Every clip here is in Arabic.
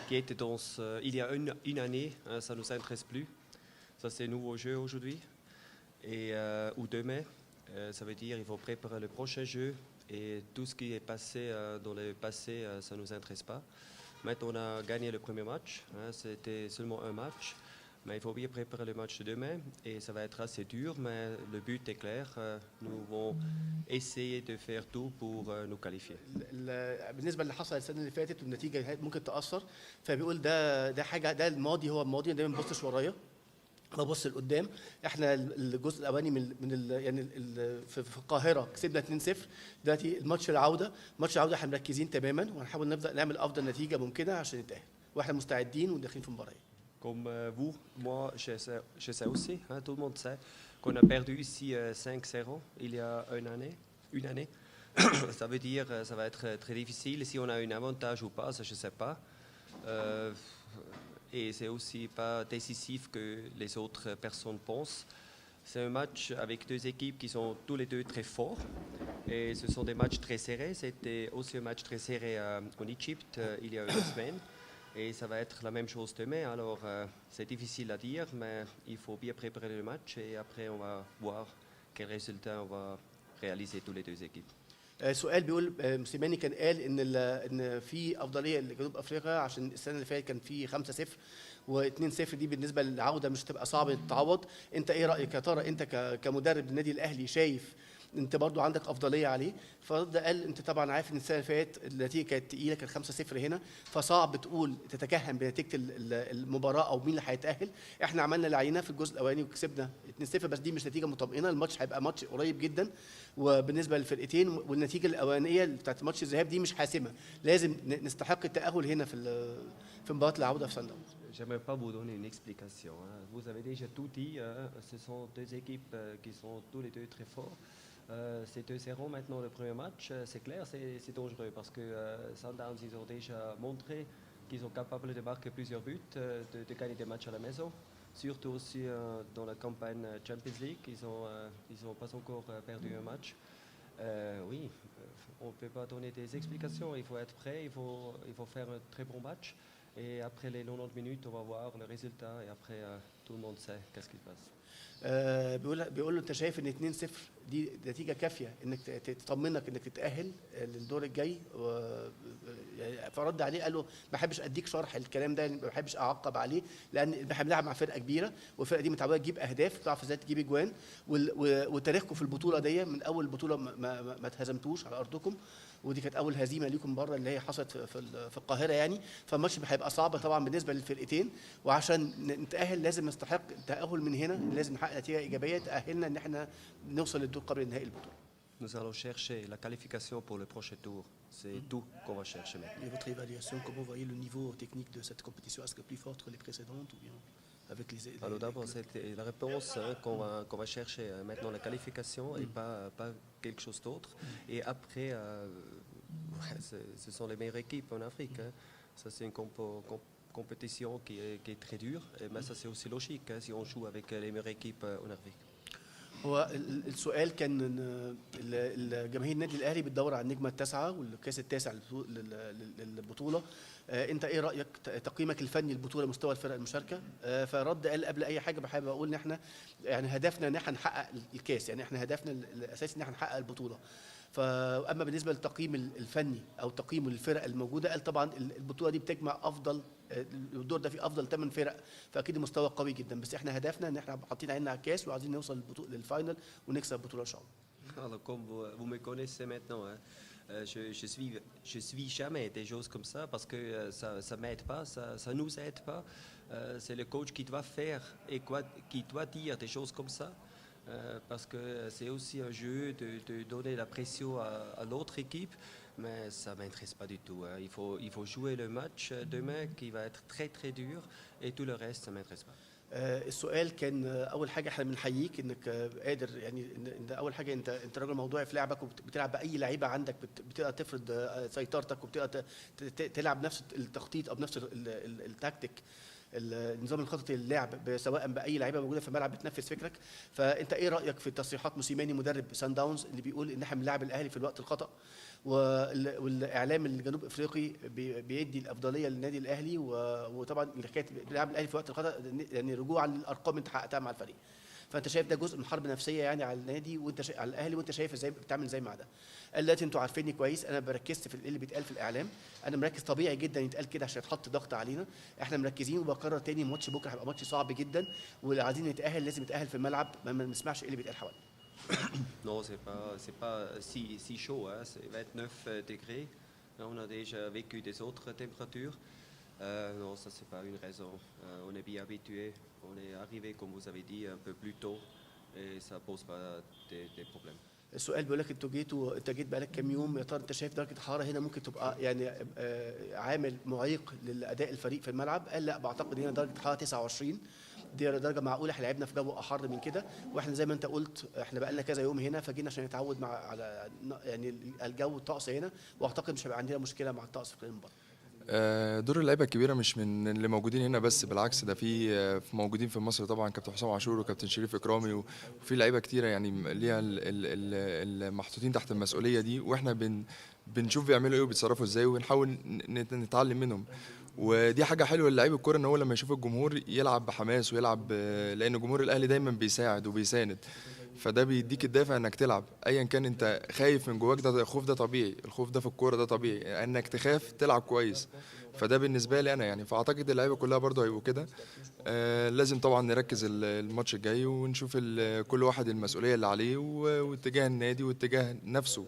qui était il y a une année, hein, ça ne nous intéresse plus. Ça, c'est nouveau jeu aujourd'hui ou demain. Ça veut dire qu'il faut préparer le prochain jeu et tout ce qui est passé dans le passé, ça ne nous intéresse pas. Maintenant, on a gagné le premier match. Hein, c'était seulement un match. Mais il faut bien préparer le match de demain et ça va être assez dur, mais le but est clair. Nous allons essayer de faire tout pour nous qualifier. بالنسبه اللي حصل السنه اللي فاتت والنتيجه ممكن تاثر، فبيقول ده حاجه، ده الماضي، هو الماضي، دايما ما ببصش ورايا، ببص لقدام. احنا الجزء الاولاني في القاهره كسبنا 2-0. دلوقتي الماتش العوده احنا مركزين تماما وهنحاول نبدا نعمل افضل نتيجه ممكنه عشان نتاهل، واحنا مستعدين وداخلين في المباراه. Comme vous, moi je sais aussi, hein, tout le monde sait qu'on a perdu ici 5-0 il y a une année. Ça veut dire ça va être très difficile si on a un avantage ou pas, ça je ne sais pas. Et c'est aussi pas décisif que les autres personnes pensent. C'est un match avec deux équipes qui sont tous les deux très forts et ce sont des matchs très serrés. C'était aussi un match très serré en Égypte il y a une semaine. Et ça va être la même chose demain, alors c'est difficile à dire, mais il faut bien préparer le match et après on va voir quel résultat on va réaliser tous les deux équipes. سؤال بيقول موسيماني كان قال ان في افضليه لجنوب افريقيا عشان السنه اللي فاتت كان في 5-0 و2-0، دي بالنسبه للعوده مش هتبقى صعب تتعوض. انت ايه رايك يا ترى انت كمدرب للنادي الاهلي، شايف انت برضو عندك افضليه عليه؟ فرد قال انت طبعا عارف ان السنه اللي فاتت النتيجه كانت تقيله، كانت 5-0 هنا، فصعب تقول تتكهن بنتيجه المباراه او مين اللي هيتاهل. احنا عملنا اللي علينا في الجزء الاولاني وكسبنا 2-0، بس دي مش نتيجه مطمئنه. الماتش هيبقى ماتش قريب جدا وبالنسبه للفرقتين، والنتيجه الاولانيه بتاعت ماتش الذهاب دي مش حاسمه، لازم نستحق التاهل هنا في مباراه العوده في صن داونز. J'aimerais pas vous donner une explication. Hein. Vous avez déjà tout dit. Hein. Ce sont deux équipes qui sont tous les deux très forts. C'est 2-0 maintenant le premier match. C'est clair, c'est dangereux parce que Sundowns, ils ont déjà montré qu'ils sont capables de marquer plusieurs buts, de gagner des matchs à la maison. Surtout aussi dans la campagne Champions League, ils ont pas encore perdu un match. Oui, on ne peut pas donner des explications. Il faut être prêt, il faut faire un très bon match. Et après les 90 minutes, on va voir le résultat et après tout le monde sait qu'est-ce qui se passe. بيقول له انت شايف ان 2-0 دي نتيجه كافيه انك تطمنك انك تتاهل للدور الجاي؟ فرد عليه قال له ما بحبش اديك شرح الكلام ده، ما بحبش اعقب عليه، لان احنا بنلعب مع فرقه كبيره والفرقه دي متعوده تجيب اهداف، بتعرف ازاي تجيب اجوان، وتاريخكم في البطوله دي من اول البطوله ما اتهزمتوش على ارضكم، ودي كانت اول هزيمه ليكم بره اللي هي حصلت في القاهره يعني. فالماتش هيبقى صعب طبعا بالنسبه للفرقتين، وعشان نتاهل لازم نستحق التاهل من هنا، لازم نحقق نتيجه ايجابيه تاهلنا ان احنا نوصل للدور قبل نهائي البطوله. Nous allons chercher la qualification pour le prochain tour. C'est tout qu'on va chercher maintenant. Et votre évaluation, comment vous voyez le niveau technique de cette compétition? Est-ce que plus forte que les précédentes ou bien avec les alors d'abord, c'est la réponse qu'on va chercher maintenant la qualification et pas quelque chose d'autre. Et après, ce sont les meilleures équipes en Afrique. Hein. Ça, c'est une compétition qui est très dure. Mais ça, c'est aussi logique hein, si on joue avec les meilleures équipes en Afrique. هو السؤال كان الجماهير النادي الاهلي بتدور على النجمه التاسعه والكاس التاسع للبطوله. انت ايه رايك، تقييمك الفني للبطوله، مستوى الفرق المشاركه؟ فرد قال قبل اي حاجه بحب اقول ان احنا يعني هدفنا ان احنا نحقق الكاس، يعني احنا هدفنا الاساسي ان احنا نحقق البطوله. فاما بالنسبه للتقييم الفني او تقييمه للفرق الموجوده، قال طبعا البطوله دي بتجمع افضل، الدور ده فيه افضل 8 فرق، فاكيد المستوى قوي جدا، بس احنا هدفنا ان احنا حاطين عيننا على الكاس وعايزين نوصل للفاينل ونكسب البطوله ان شاء الله. Alors, comme vous me connaissez maintenant, hein, je suis jamais des choses comme ça parce que ça m'aide pas, ça nous aide pas. C'est le coach qui doit faire et qui doit dire des choses comme ça. Parce que c'est aussi un jeu de donner la pression à l'autre équipe, mais ça ne m'intéresse pas du tout. Hein. Il faut jouer le match demain qui va être très très dur et tout le reste, ça ne m'intéresse pas. السؤال كان اول حاجه احنا بنحييك انك قادر، يعني انت اول حاجه انت راجل موضوعي في لعبك وبتلعب باي لعيبه عندك، بتقدر تفرض سيطرتك وبتقدر تلعب نفس التخطيط او بنفس التكتيك النظام الخططي للعب سواء باي لعيبه موجوده في الملعب بتنفذ فكرك. فانت ايه رايك في تصريحات موسيماني مدرب سان داونز اللي بيقول ان احنا بنلعب الاهلي في الوقت الخطا، والاعلام الجنوب افريقي بيدي الافضليه للنادي الاهلي، وطبعا حكايه بنلعب الاهلي في وقت الخطا يعني رجوعا للارقام انت حققتها مع الفريق. فانت شايف ده جزء من حرب نفسيه يعني على النادي وانت على الاهلي، وانت شايف ازاي بتعمل ازاي مع ده؟ قال دلوقتي انتوا عارفيني كويس، انا بركزت في اللي بيتقال في الاعلام، انا مركز طبيعي جدا يتقال كده عشان يتحط ضغط علينا، احنا مركزين. وبكرر تاني ماتش بكره هيبقى ماتش صعب جدا، واللي عايزين نتاهل لازم نتاهل في الملعب، ما نسمعش ايه اللي بيتقال حوالينا. Non, c'est pas si chaud, hein. C'est 29 degrés. Là, on a déjà vécu des autres températures. Non, ça c'est pas une raison. On est bien habitué. On est arrivé, comme vous avez dit, un peu plus tôt, et ça pose pas des problèmes. السؤال بيقول لك انت جيت بقالك كام يوم، يا ترى انت شايف درجه الحراره هنا ممكن تبقى يعني عامل معيق للاداء الفريق في الملعب؟ قال لا، بعتقد هنا درجه الحراره 29 دي درجه معقوله، احنا لعبنا في جو احر من كده، واحنا زي ما انت قلت احنا بقى لنا كذا يوم هنا، فجينا عشان نتعود على يعني الجو الطقس هنا، واعتقد مش هيبقى عندنا مشكله مع الطقس في المباراه. دور اللعيبه الكبيره مش من اللي موجودين هنا بس، بالعكس ده في موجودين في مصر طبعا كابتن حسام عاشور وكابتن شريف اكرامي، وفي لعيبه كتيره يعني ليها المحطوطين تحت المسؤوليه دي، واحنا بنشوف بيعملوا ايه وبيتصرفوا ازاي ونحاول نتعلم منهم. ودي حاجه حلوه للعيب الكوره ان هو لما يشوف الجمهور يلعب بحماس ويلعب، لان جمهور الاهلي دايما بيساعد وبيساند، فده بيديك الدافع انك تلعب ايا كان انت خايف من جواك. ده الخوف ده طبيعي، الخوف ده في الكوره ده طبيعي، انك تخاف تلعب كويس. فده بالنسبه لي انا يعني، فاعتقد اللعيبه كلها برضه هيبقوا كده. لازم طبعا نركز الماتش الجاي ونشوف كل واحد المسؤوليه اللي عليه واتجاه النادي واتجاه نفسه،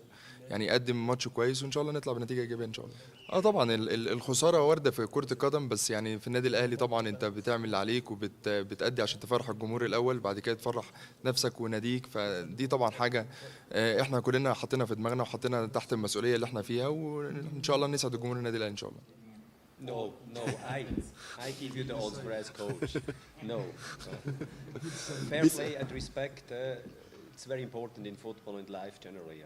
يعني يقدم ماتش كويس وان شاء الله نطلع بنتيجه ايجابيه ان شاء الله. طبعا الخساره وارده في كره القدم، بس يعني في النادي الاهلي طبعا انت بتعمل اللي عليك وبتأدي عشان تفرح الجمهور الاول، بعد كده تفرح نفسك وناديك. فدي طبعا حاجه احنا كلنا حاطينها في دماغنا وحاطينها تحت المسؤوليه اللي احنا فيها، وان شاء الله نسعد الجمهور النادي الاهلي ان شاء الله. No, I give you the answer as coach. No. Fair play and respect, it's very important in football and life generally.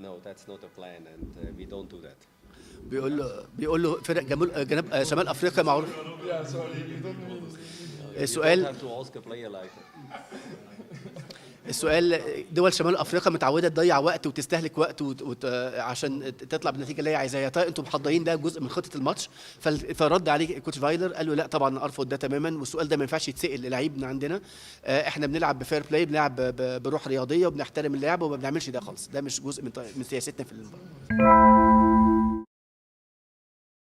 No, that's not a plan, and we don't do that. بيقول له فرق جنوب شمال افريقيا معروف. السؤال دول شمال افريقيا متعوده تضيع وقت وتستهلك وقت عشان تطلع بالنتيجه اللي هي عايزاها. طيب انتم محضرين ده جزء من خطه الماتش؟ فرد عليه كوتش فايلر قال له لا طبعا ارفض ده تماما، والسؤال ده ما ينفعش يتسال للعيب من عندنا. احنا بنلعب بفير بلاي، بنلعب بروح رياضيه وبنحترم اللعب وما بنعملش ده خالص، ده مش جزء من سياستنا في المباراه.